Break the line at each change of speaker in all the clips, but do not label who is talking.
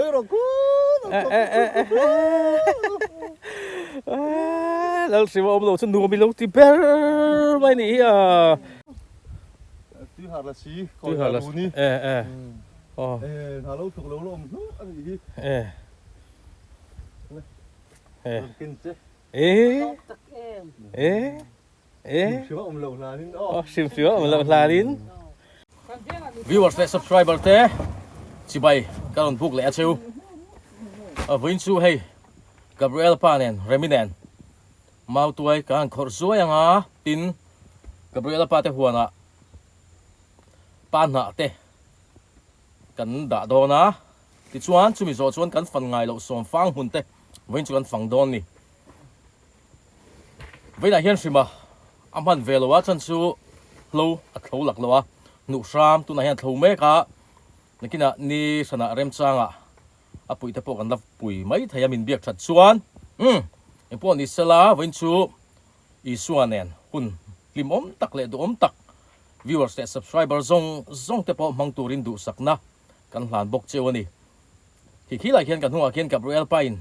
rồi rồi cú
แล้วสิว่าเราจะนัวมีลูกที่เบอร์ไม่นี่อ่ะ
Tuihar Lasi Kawinaruni thảo lâu thuộc lâu lom anh gì kinh chứ sữa ông lầu là đến đó
sữa ông lầu là đến viewersและ subscriber เต้สิไปการลงทุกเละชิววินซูให้กับเรลปาเนนเรมิเนนมาตัวการขอสวยยังอ่ะตินกับเรลปาเตหัวน่ะปานน่ะเต้กันด่าโดนนะที่ชวนชุมิโซชวนกันฟังไงเราส่งฟังหุ่นเต้วินชวนฟังโดนนี่วินาเห็นสิมาอันพันเวลว่าฉันชูลูอัดลูหลักเลยวะหนุสามตัวไหนเห็นลูเมกะนี่กินอ่ะนี่สนะเริ่มจ้างอ่ะปุ๋ยแต่พวกกันรับปุ๋ยไม่ทายามินเบียกชัดชวนไอ้พวกนี้สละวินชูอีส่วนเนี่ยหุ่นลิมตักเละดูตัก viewers และ subscriber ซงแต่พอมังตูรินดูสักนะกันหลานบกเจวนี่ขี้ไหลเขียนกันหัวเขียนกับเรียลไปน์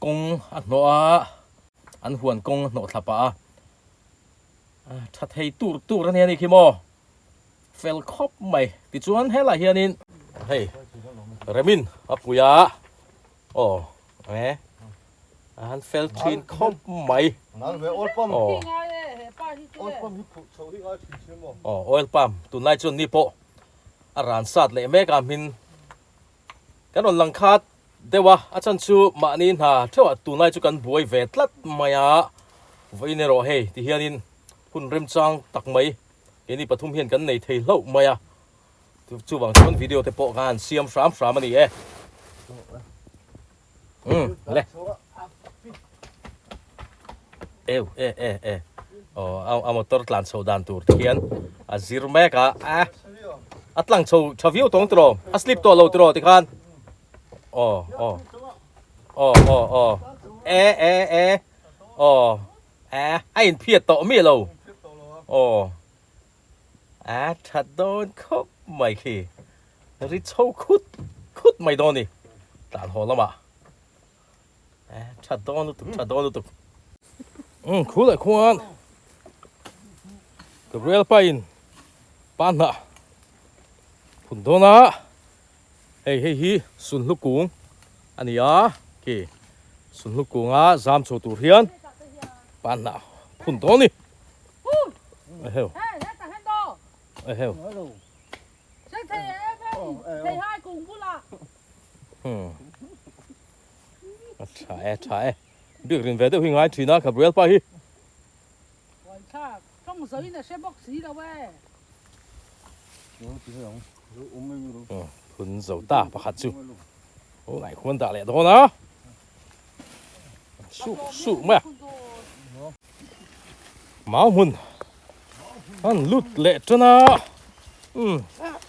กงอันโนอันหวนกงโนทับปะชัดให้ตูรันเฮียนี่ขี้โมเฟลคอบใหม่ติดชวนให้ไหลเฮียนินเฮ้ยเรมินปุยาโอ้แหมอันเฟลทีนคอบใหม่โอ้โอ้ออยล์ปั๊มตุนไล่จนนี่โปอารันสัตว์เลยแม่กามินกันวันหลังคาเดี๋ยวอาจารย์ชูมานินหาเท่าตุนไล่จุกันบวยเวทลัดมายาไว้ในรอเฮที่เฮียนินคุณเริ่มจังตักไหมเห็นนี่ปฐุมเฮียนกันในเทเล่ามายาจู่บางช่วงวิดีโอเตโปกันเสียมสามมันนี่เลยเอามาตรหลานโซดานตูร์เทียนซิร์แมกะอัตลังโชวิวตรงตรอสลิปตัวเราตรอติคันไอ้เพียรต่อมีเราถัดโดนคบไม่ขี้ริชเอาคุดไม่โดนนี่ตานหัวละมาถัดโดนตุกcoolเลยควรกับเรียลไปน์ปานน่ะคุณโดนะเฮ้ยสุนลูกกุ้งอันนี้สุนลูกกุ้งจามโชตูเรียนปานน่ะคุณโดนี่เฮ้ยใช่เดือดเรียนเวทวิ่งไงทีน่ะกับเรียลไป
中水呢，先卜死了喂。
盆手大不下住，好嚟款大嚟多啦。數咩？毛門，安碌叻咗啦。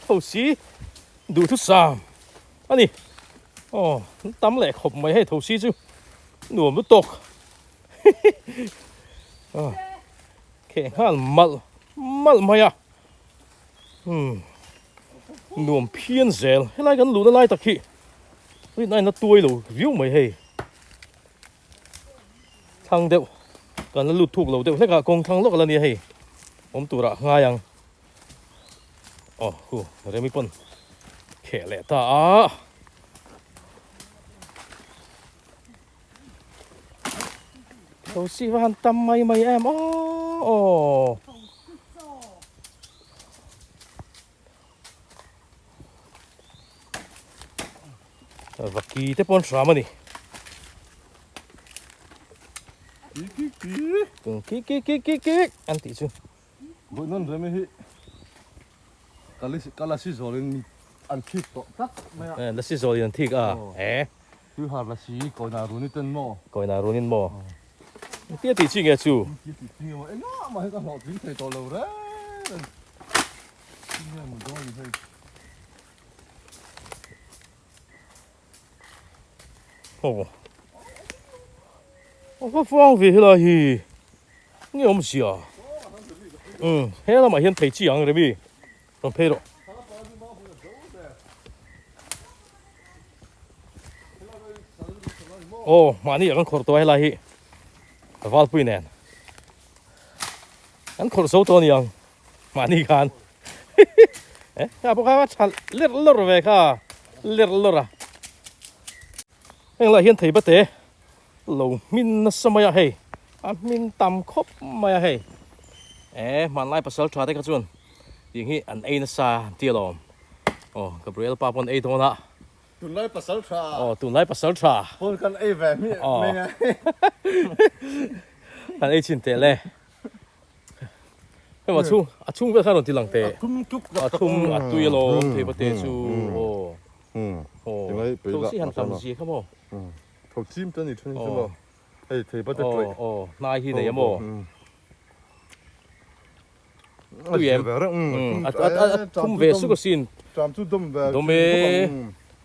頭先ดูทุกสามอันนี้ตั้มแหลกขบไม่ให้頭先啫，หนูไม่ตก。แข่งขันมัดมาอ่ะหนุ่มเพี้ยนเซลให้ไล่กันหลุดไล่ตะกี้เฮ้ยนายน่าตัวหลุดวิวไม่ให้ทางเดียวกันหลุดถูกหลุดเดียวให้กับกองทางโลกแล้วเนี่ยให้ผมตัวละง่ายยังเรื่องมีปนแข่งแหละตาเขาสิวันทำไม่แอมวักกี้เตปอนสามันนี่กิ๊กอันที่สุด
บุญนั่นเลยไม่ฮิกาลาซิโซลินอันทิกต่อตักไม่อ่ะ
ลาซิโซลินอันทิก
Tuihar Lasi Kawinaruni tên mò
Kawinaruni mò tiếc thì chi nghe chú
mà cái họ chính thầy to lâu đấy
có phong vì là gì nghe ông gì à thế là mà hiện thấy chi ăn rồi bi còn phê rồi โอ้มานี่กันขดตัวให้ไรฮิแต่ว่าปุ้ยแน่นกันขดโซ่ตัวนี้ยังมานี่กันเอ๊ะพวกเขาว่าฉันเลือดเลือดไปค่ะเลือดเลือดอะเอ็งไรเห็นถีบเตะเรามินสมัยเฮมินต่ำคบมาเฮเอ๊ะมันไล่ภาษาชาติกันจวนอย่างนี้อันเอ็นซาเดียร์ลมโอ้กับเรียลปาปนเอตัวน่ะ
ตุนไล่ภาษาชา
哦，ตุนไล่ภาษาชา
ปนกันแบบนี้ไม่ไง
กันไอชินเตะเลยเฮ้ยมาชุ่มชุ่มก็ข้าวหนุนที่หลังเตะ
ทุ่มจุก
ชุ่มตุยโลเทปเตะชูโอ้โอ้ตัวสี่หันตำจีครับโม
เขาจิ้มตัวนี้ช่วยใช่ไหมเฮ้ยเทปเตะด้วย
โอ้นายที่ไหนยโมตุยเอ็มทุ่มเวสุกสิน
จามจุดดมแบบ
ดมเอ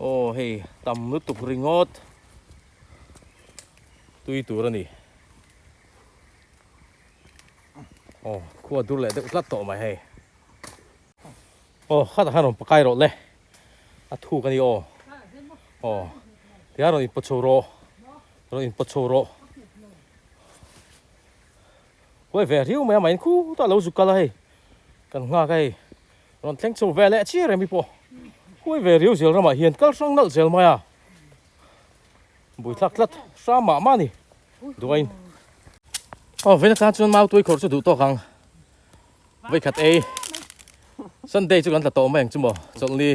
โอ้เฮ้ยตำนุตุกริงอดตุยตัวนี่โอ้ขั้วดูเลยเด็กลัดโตมาให้โอ้ข้าทหารผมปากไก่รถเลยอัดถูกันดิโอ้เดี๋ยวเราอินปัจจุโรเราอินปัจจุโรเว้ยเวริวไม่เอาไม่คู่ตัวเราสุกกันเลยกันง่ายไงเราเล่นโซเวลเล่เชี่ยอะไรไม่พอเว้ยเวริวเสียงเรามาเฮียนก็ส่งนั่งเสียงมาอ่ะบุยทักลัดสามหมานี่ด้วยโอ้เวลาการชวนมาตัวขอจะดูตัวกันไว้ขัดเอสันเดย์จุกันตัดโตมาอย่างจุ่มบ่จนลี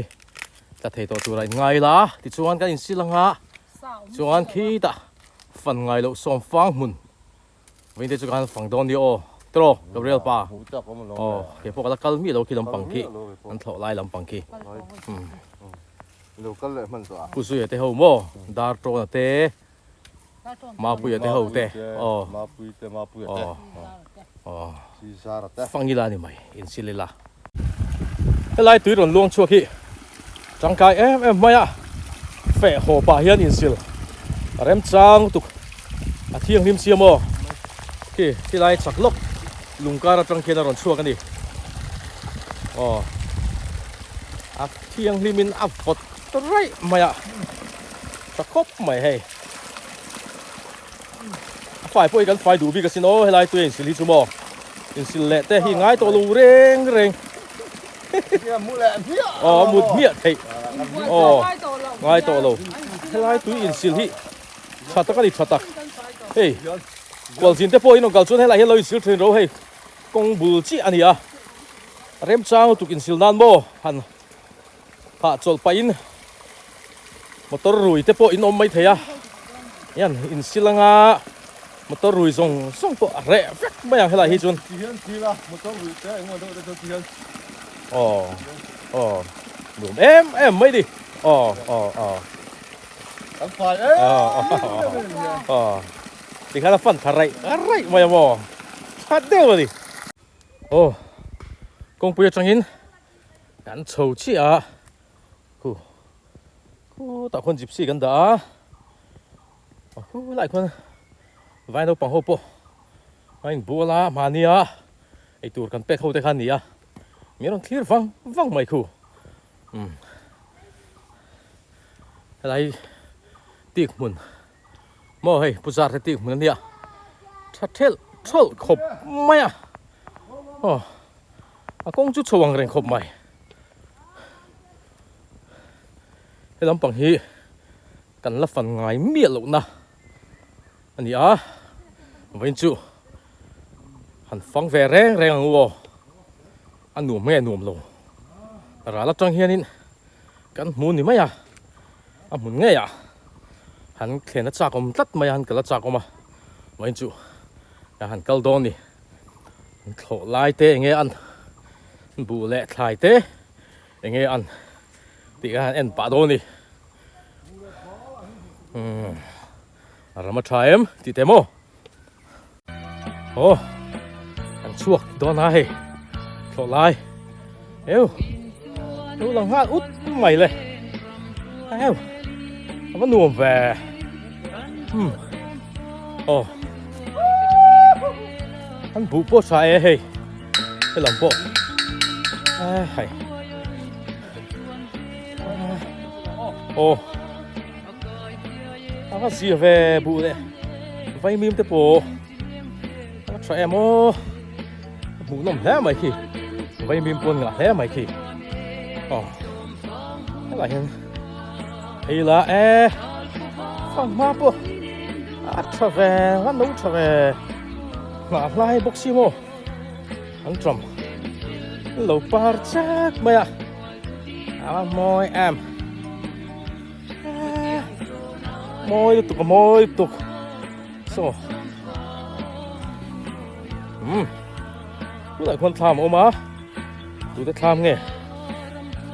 ตัดเทตัวตัวไรไงล่ะที่ชวนกันอินสิลังฮะชวนขี้ตาฟันไงลูกส่งฟังมุนเว้นแต่จุกันฟังโดนดีโอตรอกับเรียลป่าโอ้เดี๋ยวพวกเราคัลมีเราคิดลำปังขี้อันถอดลายลำปังขี้
เราก็เลยมันสะ
ผู้ช่วยเตะหัวโมดาร์โตนเตะมาปุยเตะหัวเตะอ๋อ
มาปุยเตะมาปุยเตะ
อ๋อ
ซีซาร์เตะ
ฟังยีลานี่ไหมอินซิลิลาไล่ตุยรอนลวงชัวขี้จังกายไม่อะเฟะหัวป่าเฮียนอินซิลเริ่มจังตุกอาเที่ยงริมเสียโมที่ไล่สักลกลุงการจังเคียนรอนชัวกันดิอ๋ออาเที่ยงริมินอับฟดไรไม่อะตะคบไม่ให้ฝ่ายพวกกันฝ่ายดูบีกันสิโนให้ไล่ตัวเองสิลิจูโมอินสิเลแต่หิง่ายตัวลูเร่งอ๋อมุดเมียไทยอ๋อง่ายตัวลูให้ไล่ตัวอินสิลิชัดตะกันดิชัดตะเฮ้ยกอลสินแต่พวกอินองกัลชวนให้ไล่ให้เราอินสิลเทรนโรให้กงบุลจีอันนี้อ่ะเริ่มจ้างตุกินสิลนันโมหันพาจอลไปอินมอเตอร์รุยแต่พวกอินอมไม่เทียยันอินสิลังอ่ะมอเตอร์รุยส่งตัวเร่ไม่อยากให้ไล่ให้จนอ๋อดูเอ็มไม่ดิอ๋อ
กันฝ่าย
ที่ข้าฟันอะไรไม่ยอมชัดเดียวดิโอ้กงปุยจังหินกันโฉชี่อ่ะกูต่อคนจีบสี่กันด่ากูหลายคนไว้เราปังหัวโปไอ้บัวละมาเนี่ยไอ้ตัวกันเป็ดเขาแต่ขันนี่อ่ะมีรองเคลียร์ฟังไม่คู่อะไรตีกมุนมอให้ผู้ชายตีกมุนเนี่ยชัดเทลชลขบไม่อ่ะอ๋ออากงจุดสว่างแรงขบไม่ให้ลำปังฮีกันละฟันไงเมียหลุดนะอันนี้อ่ะวันจู่หันฟังแรงงัวอันหนุ่มแม่หนุ่มลงร้านละจังเฮียนินกันมุนนี่ไม่อ่ะอันมุนไงอ่ะหันเขียนละจากอมตัดไม่หันกันละจากอมอ่ะวันจู่หันกัลโดนนี่โถลายเตะเงี้ยอันบูเล่ทายเตะเงี้ยอันตีกันเอ็นป่าโดนนี่เรามาทายตีเตโมโอ้อันช่วงโดนอะไรโถลายดูหลังห้าอุดใหม่เลยมันหนุ่มแหวโอ้อันบุปผาใช่เฮ้ยไอ้ลำโพเฮ้ยโอ้ ว่าเสียเว่บุเลยไฟมีมเตโปใช่โมบุน้ำแท้ไหมขี้ไฟมีมปนงาแท้ไหมขี้อ๋ออะไรเห็นไอ้ละฟังมาปุ๊ทราเววันนู้ทราเวงาไล่บ็อกซี่โมอันตรมเราปาร์จักไหมอ่ะมอยมอยตุกโซ่ผู้หลายคนทำออกมาดูได้ทำไง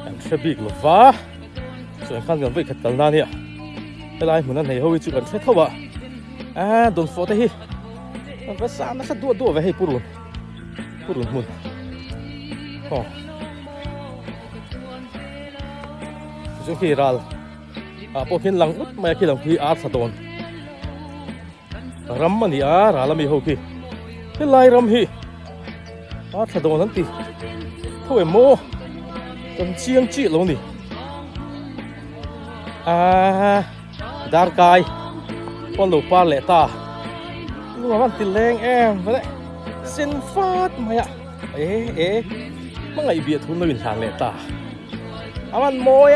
อันเชบิกหรือฟ้าส่วนขั้นกันไปขัดกันนั่นเนี่ยอะไรเหมือนนั่นเหรอวิจุกันเช่นเท่าว่าโดนฟอร์ตที่มันก็สามนักดูไว้ให้ปูรุนมุนอ๋อจุดที่รัลพอขึ้นหลังอุดมาขึ้นหลังที่อาร์ตสะดอนรำมันนี่รัลมีหกที่ที่ไล่รำที่อาร์ตสะดอนนั่นตีถ้วยโม่จนเชียงจีลงนี่ดาร์กายพอลูกปลาเละตาลูกมันติแรงไปเลยเส้นฟาดมาอ่ะมันไงเบียดทุนเลยเป็นทางเละตามันโมย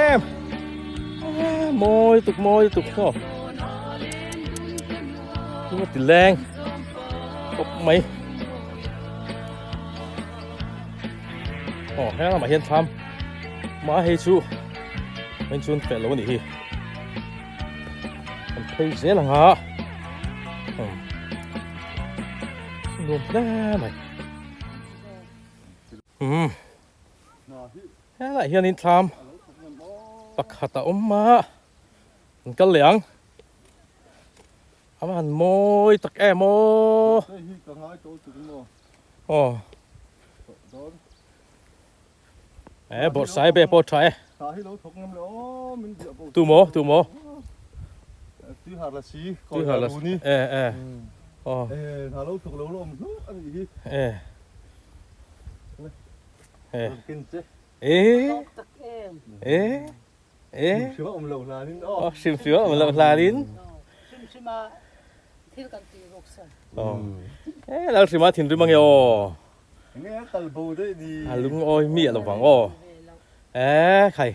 โมยตุกเนาะลูกมันติแรงตบไหมแค่เรามาเห็นทำมาให้ชูเป็นชวนเฟลแล้วนี่มันเพย์เสียหลังฮะรวมได้ไหมแค่ไหนเฮียนินทำปักขัดตาอมมามันกันเหลียงมันโมยตะแกโมบทสายเบะบทใช้ตูโม
Tuihar Lasi Kawinaruni thả lâu thuộc lâu lom anh gì kinh chứ sửa ông lầu là nín
sim sửa ông lầu là nín đang sửa mà thìn rồi mang yo
nghe tàu bù đấy đi
lúng ôi mía là vắng khay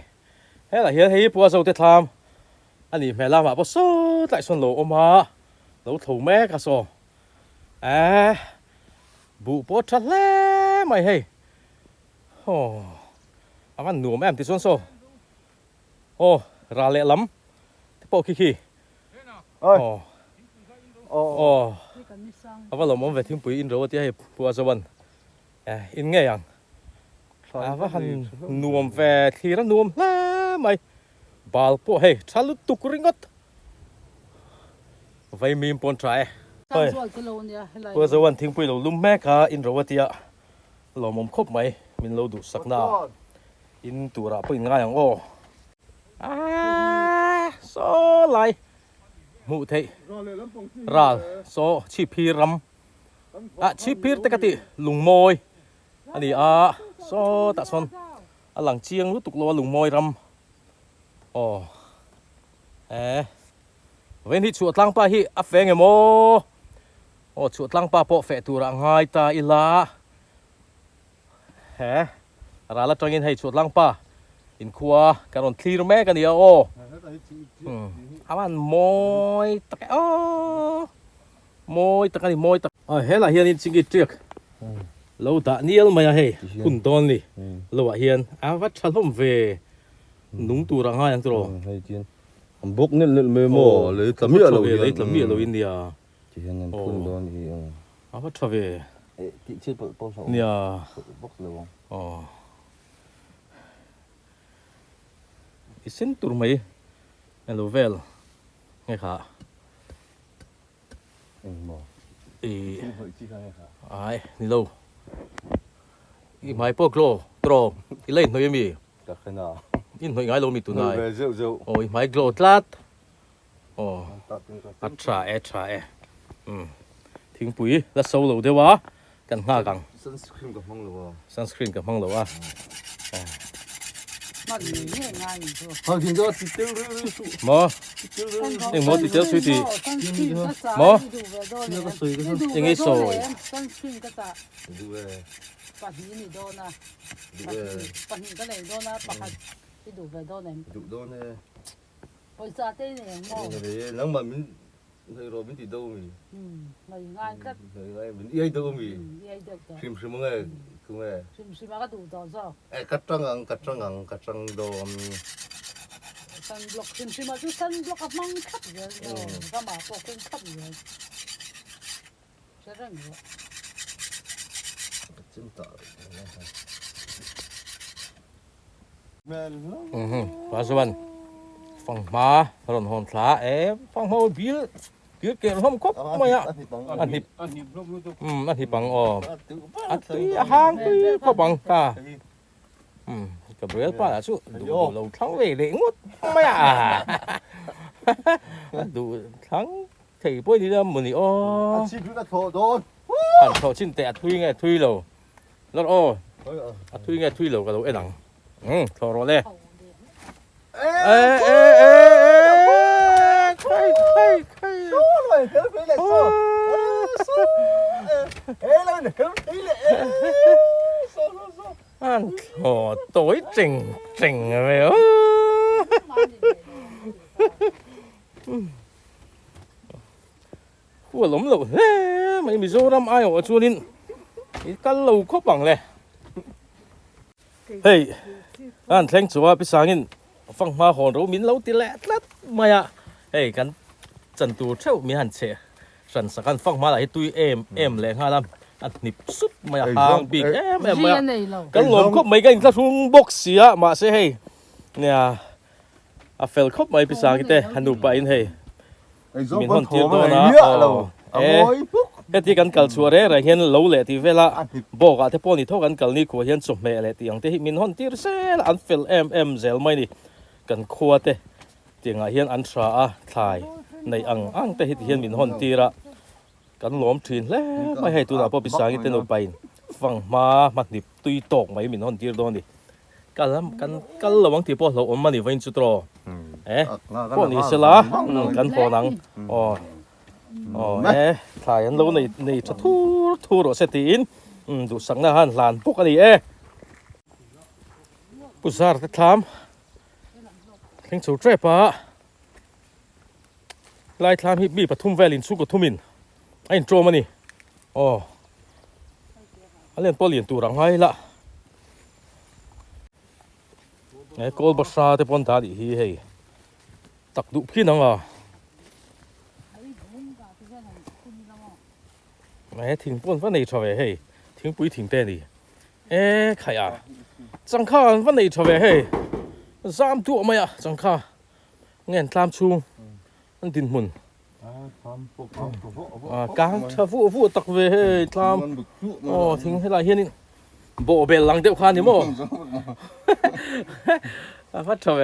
thế là hiếu thấy bùa sầu tết tham anh đi mẹ làm mà bớt số tại xuân lỗ ôm ha lỗ thủ mẹ cả sổ bụ bớt chặt lẽ mày hay ăn nuam em thì xuân sổ ra lẹ lắm thế bộ khi và lỗ mắm về thêm bụi in rồi thì hay bùa sầu bần in nghe rằng và hắn nuam về thì nó nuam lẽ mày bal po hey chalu tukuringot vai mim pon trai oi po zawan thing pui lo lum me ka in rowatia lo mom khop mai min lo du sakna in tura pui nga yang so lai mu thei ral so chi phi ram chi phi takati lung moi ani so ta son alang chiang lu tuk lo lung moi ram when hi chuột lang pa hi a feng emo chuột lang pa po fe tu ra ngai ta ila ra la tangin hay chuột lang pa in khua karon clear me kan ya aman moi tak moi tak ni moi tak hela hian in chingi triak lo da niel maya he kun don ni lo hian wat chalom ve nung tu ra ngai ang tro
bốc nên mê mò lấy tấm mía
lâu India
chỉ nên phun đó thì
bắt trở về
chị chưa bao giờ
nia
bốc lâu
isin tur mai hello vel nghe khá
mò
ai ni lâu i mai po glo tro i lên thôi mi
cả cái nào
in hồi ngay lâu mi tu này
rượu
ôi mai glo tlat tra thing pui la sâu lâu thế wa kan nga gang
sunscreen gặp mong lâu
sunscreen gặp mong lâu
มันนี่ง่ายอยู่
Thôi thì do thịt tiêu rưỡi sụ.
หมอ
Thịt tiêu rưỡi.
ยังหมอติดเชื้อสุยตี
หมอ
ยังไงโซ่
ต้นขึ้นก็จะ
Đủ về.
ปัดนี้นี่โดนนะ
Đủ về.
ปัดนี้ก็เลยโดนนะปัดที่ดูไปโดนเนี่ย
Đủ đôn nè.
บริษัทเนี่ยหมอ
Thế nắng mà mình thấy rồi mình thì đâu mình.
ไม่ง่ายก็
Thấy ngay mình yên đâu mình.
ยัยเด็ก
Phim phim nghe không nghe.
ชิมมาก็ดูต่อซะ
Cắt trăng đồ.
สันบล็อกชิมมาจุสันบล็อกกับมังคับเลยก็มาพวกคนคับเลยใช่เรื่องนี้
Chân tỏ.
ปลาสวรรค์ฟังมาหล่นหอนขาฟังมาบิลเกี่ยวห้องครบไม่อะอันนี้อันนี้ปังอ๋ออันที่ห่างที่เขาปังตากับเรือป้าสุดูเราทั้งเวเลยงดไม่อะดูทั้งที่พวกนี้แล้วมันนี่อ๋อ
Chim cứ thò đôn.
อันเขาชิ้นแต่ทุยไงทุยเราแล้วอ๋อทุยไงทุยเรากับเราไอ้หนังทอรอเลยใคร
Số rồi, cái phí lại số. Số. Ê lên, cái phí lại. Số.
อันโอ้ตัวเจ๋งเลยหัวหลมหลุดไม่มีโซ่รำไอ้หัวชวนินอีกันเราครบบังเลยเฮ้ยอันแทงจัวไปสางินฟังมาหอนเรามินเราตีแหละลัดมาอ่ะเฮ้ยกันจันตูเช่ามีหันเชสันสักันฟังมาหลายตุยเอ็มแรงห้าลำอันนิบสุดมาห่างปีกเอ็มมากันหลงครบไม่กันถ้าทุ่งบกเสียมาเสียให้เนี่ยอาเฟลครบไม่ไปสางินเต้ฮันดูไปอินเฮ้
Mình hòn tiêu đó nó
cáiที่กันกัลชัวเร่อะไรเห็นเหลาแหละที่เวลาบอกอะที่พอนี่เท่ากันกัลนี่ขวเห็นสมัยแหละที่อย่างที่มินฮอนตีร์เซลอันเฟลเซลไม่นี่กันขวเต้ที่งาเห็นอันทราทายในอังแต่เห็นมินฮอนตีระกันล้อมทีนแล้วไม่ให้ตัวน่ะพอพิสางิเต้นออกไปฟังมามันดิบตุยตกไม่มินฮอนตีร์โดนดิกันระวังที่พอเราอมมันนี่ไว้จุดรอพวกนี้เสละกันพอนังอ๋อถ่ายอันเราในจะทูรเสตีนดูสังนาหันหลานพวกอันนี้ผู้สาวจะถามเพ่งสูเจ็บปะลายถามฮิบบี้ปทุมแวลินสุกทุมินไอ้โจมันนี่อ๋อเล่นปอเลียนตัวรังไห้ละไอ้โกลบัสซาเตปอนตาดิเฮ้ยตักดุพี่น้องอ่ะแม่ทิ้งปนวันนี้ชอบเฮ้ยทิ้งปุ๋ยทิ้งเต้ดิใครอ่ะจังข้าวันนี้ชอบเฮ้ยสามตัวไหมอ่ะจังข้าเงี้ยตามชูมันดินมุนกลางชาฟูตักเว้ยตามอ๋อทิ้งให้ลายเฮียนี่โบเบลหลังเดียวกันนี่มั้งพัดชอบ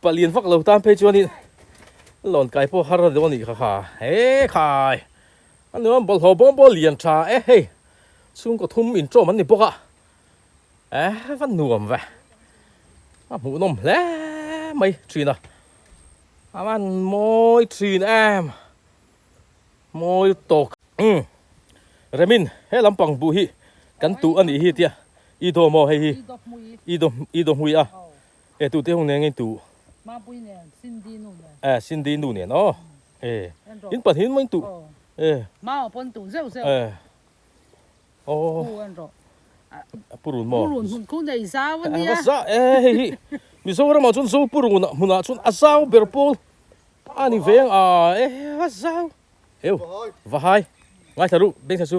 ปลีนฟักเราตามเพจวันนี้หล่นไก่พวกฮาร์ดวันนี้ค่ะขายอันนี้มันบอลหัวบอลเลียนชาเฮ้ยซุ่มก็ทุ่มอินโตรมันนี่พวกวันหนุ่มเว้ยหมูนมแล้วไม่ชีนะมันมอยชีนมอยตกเรมินเฮ้ลำปังบุฮีกันตัวอันนี้ฮีเตียอีโดโมเฮฮีอีโดหุยตัวเตี้ยหงเงี้ยตัว
มาปุ้ยเนี่ยซินดีนู่น
เลยซินดีนู่นเนี่ยเนาะยินปัดหินมันตัว
มาปนตัวเซล
โอ้ปุรุนหมอ
ปุรุนหุ่นคุ้นใจสาววันนี้
ซะมิโซระมาชนสู้ปุรุนมุนาชนอาสาวเบอร์ปูลอันนี้เวียงอาสาวว่าให้ไงทารุเบ่งทารุ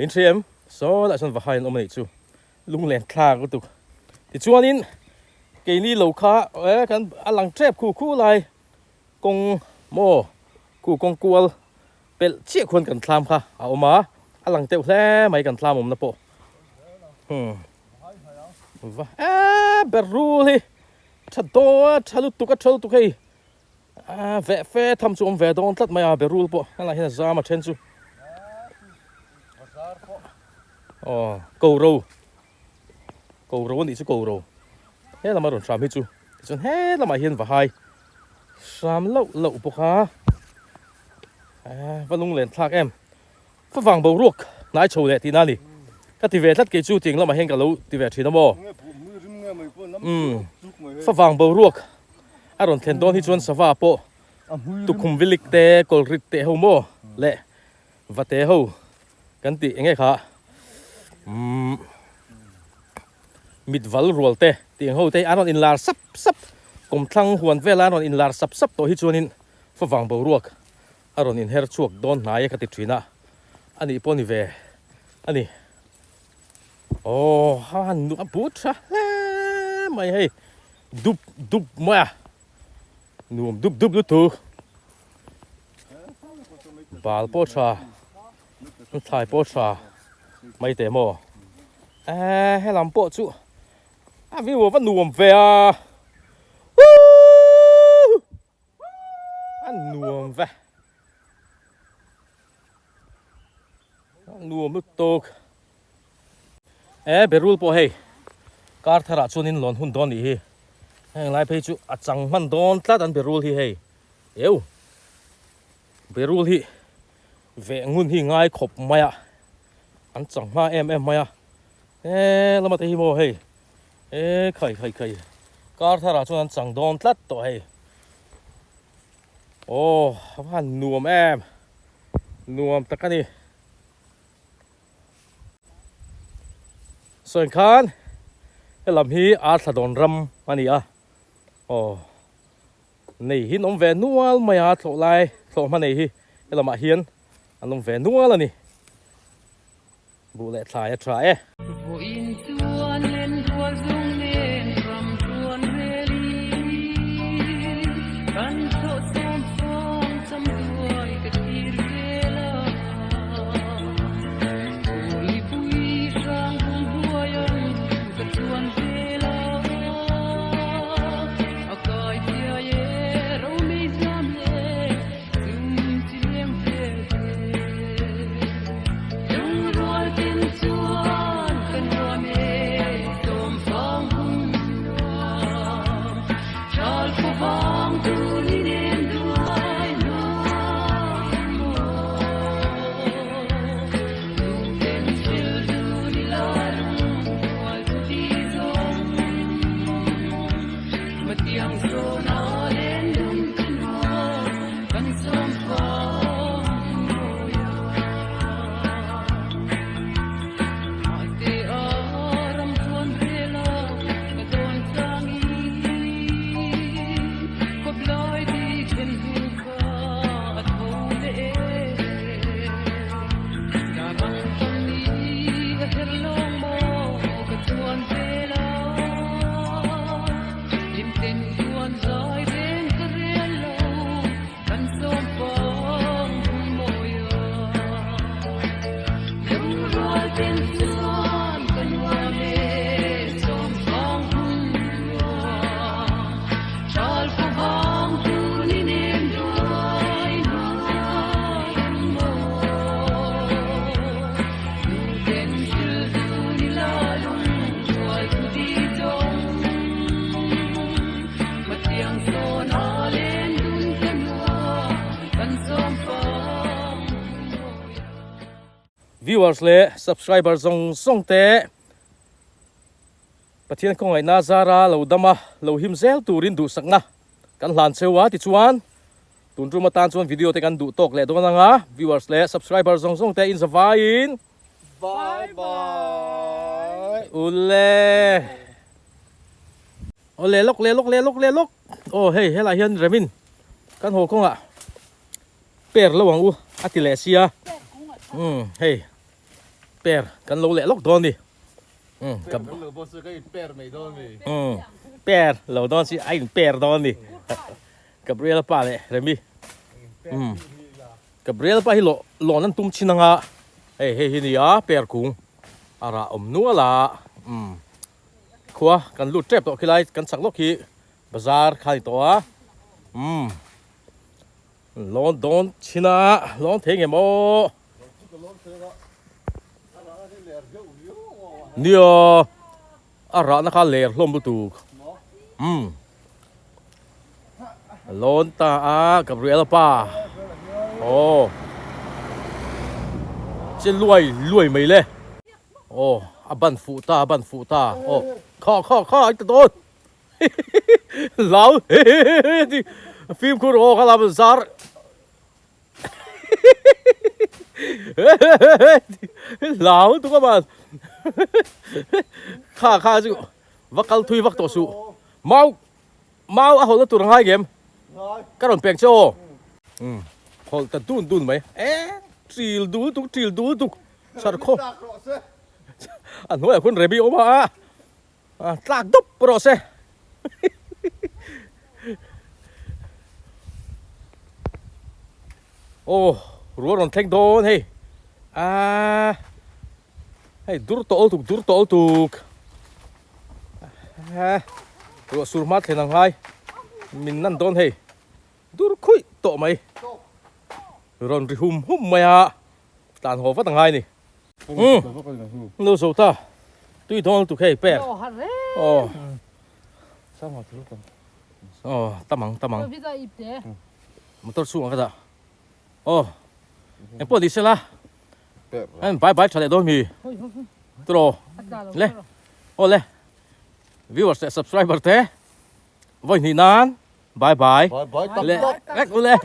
อินเทรียมโซ่ละฉันว่าให้น้องมันอีกชูลุงแหลนคลาก็ตุกที่ชวนนี้เกี่ยนี่เหล่าค้ากันอลังเทปคู่ไรกงโมคู่กงกัวเป็นเชี่ยคนกันทำค่ะเอามาอลังเตวแท้ไม่กันทำผมนะโปว่าเบรูเลยชัดโตชัดลุตุกชัดลุตุกให้แวะทำซูมแวะโดนตัดไม่เบรูโปอะไรเห็นซามาเชนซู cầu râu này chứ cầu râu hết là mà đồn sàm hết chú chọn hết là mà hiền và hai sàm lậu bốc ha và lung lên thác em phát vàng bầu ruột nãy chầu lệ thì nani các thì về thắt cái chú tiếng là mà hiền cả lâu thì về thì nó mò phát vàng bầu ruột đồn thèn đón thì chọn sava po tụ khum vilik te kol rit te hô mò lệ và te hô cái tí nghe khá mít vල් ruột te tiếng hô te anh in lar sắp cùng thăng huan về là in lar sắp tổ hít chuan in phát vàng bầu ruột anh in her chuộc đón nãy cái tiệt thủy na anh đi poni về anh đi han nuam bút sa mày hay đúp mày nuam đúp tu bal po sa thlai po sa mày te mo hay làm po chú vì wo vẫn nuam về anh nuam về nuam lúc to berul po hey car thara chunin lon hun don hi heng lai phei chu achang man don tlat an berul hi hey eu berul hi ve ngun hi ngai khop maya an chang ma em maya lama te hi mo hey khai car thara chuan an chang don tlat to hey han nuam em nuam takaniส่วนคันlàm hi Arthladawn ram anh à này hi nông về nual mày thlai mà này hi làm hiền anh nông về nual này bu lệ thlai trai viewers le subscriber zong te pathian ko ngai na zara lo dama lo him zel turin du sakna kan hlan chewa ti chuan tun ru matan chuan video te kan du tok le don nga viewers le subscriber zong te in zavain
bye bye
ole lok hey hela hian remin kan ho konga per lo wang u atilesia hey per kan lo le lok don ni
Cầm lửa bò sữa cái per mày đó mày.
Per lo don si ai per don ni. Gabriel pa le remi. Gabriel pa hi lo nan tum chinanga. Hey hi ni ya per kung. Ara nu la. Khwa kan lu trep to khilai kan sak lok hi bazar khai to a. Lon don china lon theng emo.
Lon theng a. Ara ni le
เนี่ยอะไรนะคะเลร์ลมประตูล้นตากับเรือละป้าโอ้จะรวยไหมเลยโอ้บันฟูตาโอ้ข้อไอ้ตะโดนเหลาฟิล์มคุณโอ้ข้าลาบซาร์เหลาตุ๊กบ้านข้าสิวักกัลทุยวักตัวสุเมาอะหัวตัวง่ายเกมก็โดนเปลี่ยนโซ่หัวแต่ดุนไหมจีลดูตุกสารโคอันนู้นคุณเรบิโอมาตากดุบโปรเซโอ้รัวรอนเทคโดนเฮ้ให้ดูร์โตอลตุกรัวสูร์มาเทนังไงมินนั่นโดนเฮ้ดูร์คุยโตไหมรอนริหุ่มไหมฮะตานหัวฟัดตั้งไงนี่นู้สูตาตุยโดนตุกเฮ้แปะโอ้สามารถรู้กันโอ้ตะมังมันตัวสูงกันจ้ะโอ้เอ็งปวดดิเสล่ะเอ็งไปชาเลโดมีตัวเล่โอ้เล่viewersและ subscriber เต้ไว้นี่นานบายเล่กูเล่